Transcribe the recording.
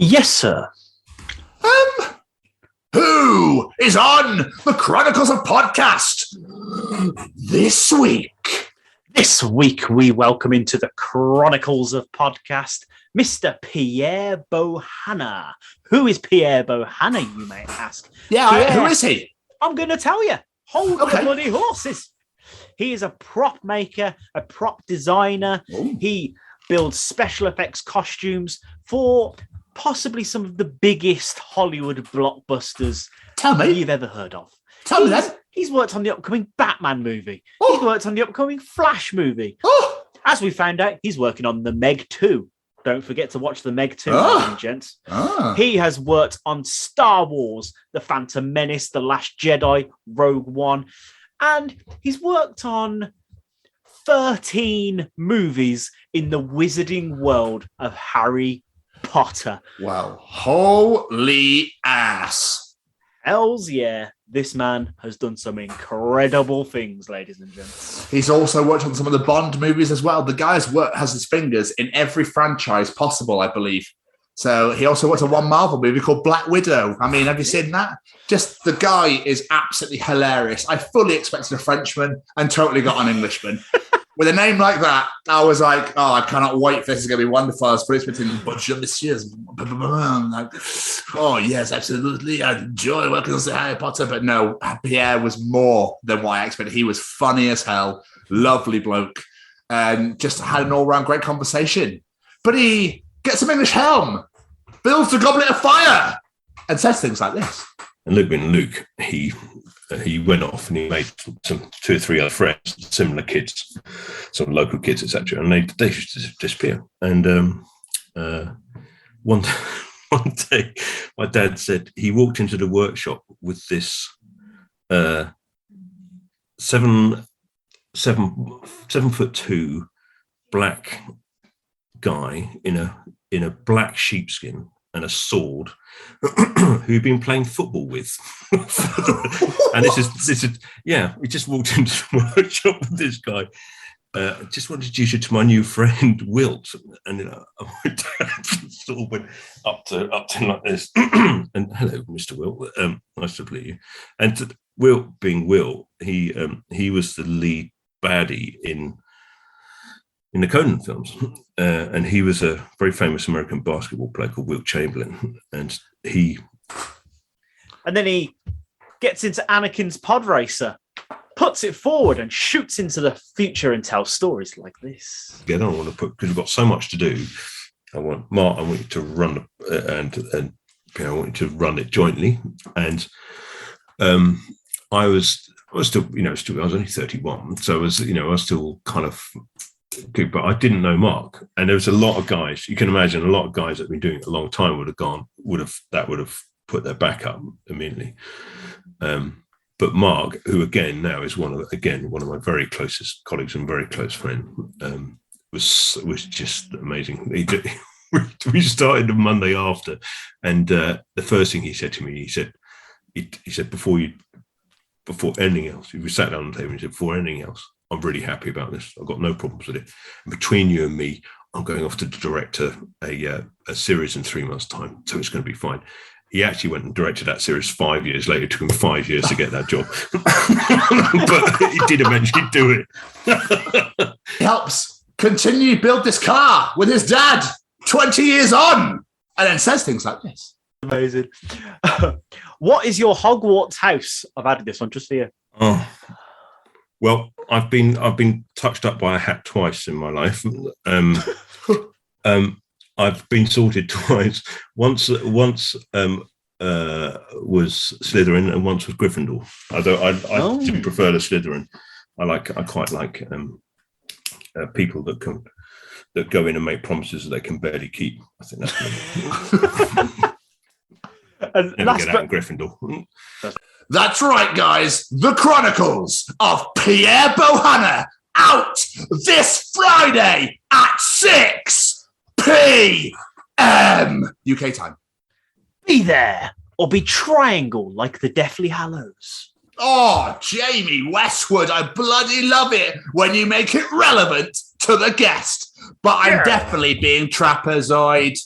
Yes, sir. Who is on the Chronicles of Podcast this week? This week we welcome into the Chronicles of Podcast Mr. Pierre Bohanna. Who is Pierre Bohanna, you may ask? Yeah, who is he? I'm going to tell you. Hold the bloody horses. He is a prop maker, a prop designer. Ooh. He builds special effects costumes for possibly some of the biggest Hollywood blockbusters you've ever heard of. Tell me then. He's worked on the upcoming Batman movie. Oh. He's worked on the upcoming Flash movie. Oh. As we found out, he's working on The Meg 2. Don't forget to watch The Meg 2, ladies and gents. He has worked on Star Wars, The Phantom Menace, The Last Jedi, Rogue One, and he's worked on 13 movies in the wizarding world of Harry Potter. Wow. Holy ass. Hells yeah. This man has done some incredible things, ladies and gents. He's also worked on some of the Bond movies as well. The guy's work has his fingers in every franchise possible, I believe. So he also worked on one Marvel movie called Black Widow. I mean, have you seen that? Just the guy is absolutely hilarious. I fully expected a Frenchman and totally got an Englishman. With a name like that, I was like, oh, I cannot wait for this. Is going to be wonderful. I was pretty between Bonjour, Messieurs. Like, oh, yes, absolutely. I enjoy working on Harry Potter. But no, Pierre was more than what I expected. He was funny as hell, lovely bloke, and just had an all-round great conversation. But he gets some English helm, builds a goblet of fire, and says things like this. And Luke, he went off and he made some 2 or 3 other friends, similar kids, some local kids, etc. And they just disappear. And one day, my dad said he walked into the workshop with this 7'2" black guy in a black sheepskin and a sword, who'd been playing football with. And this is, we just walked into the workshop with this guy. Just want to introduce you to my new friend, Wilt. And my dad sort of went up to like this. And hello, Mr. Wilt. Nice to meet you. And Wilt, being Wilt, he was the lead baddie in the Conan films. And he was a very famous American basketball player called Wilt Chamberlain. And then he gets into Anakin's pod racer, puts it forward and shoots into the future and tells stories like this. Again, I don't want to because we've got so much to do. I want you to run and I want you to run it jointly. And I was still, I was only 31. So I was still kind of good, but I didn't know Mark. And there was a lot of guys, you can imagine a lot of guys that have been doing it a long time would have put their back up immediately. But Mark, who again now is one of my very closest colleagues and very close friend, was just amazing. We started the Monday after, and the first thing he said to me, he said before anything else, we sat down on the table and he said, before anything else, I'm really happy about this. I've got no problems with it. And between you and me, I'm going off to direct a series in 3 months' time, so it's going to be fine. He actually went and directed that series 5 years later. It took him 5 years to get that job. But he did eventually do it. He helps continue build this car with his dad 20 years on, and then says things like this. Amazing. What is your Hogwarts house? I've added this one just for you. Oh. Well, I've been touched up by a hat twice in my life. I've been sorted twice. Once was Slytherin, and once was Gryffindor. Although I do prefer the Slytherin. I quite like people that go in and make promises that they can barely keep. I think that's good. And never get out in Gryffindor. That's right, guys. The Chronicles of Pierre Bohanna, out this Friday at 6 p.m. UK time. Be there or be triangle like the Deathly Hallows. Oh, Jamie Westwood, I bloody love it when you make it relevant to the guest. But I'm definitely being trapezoid.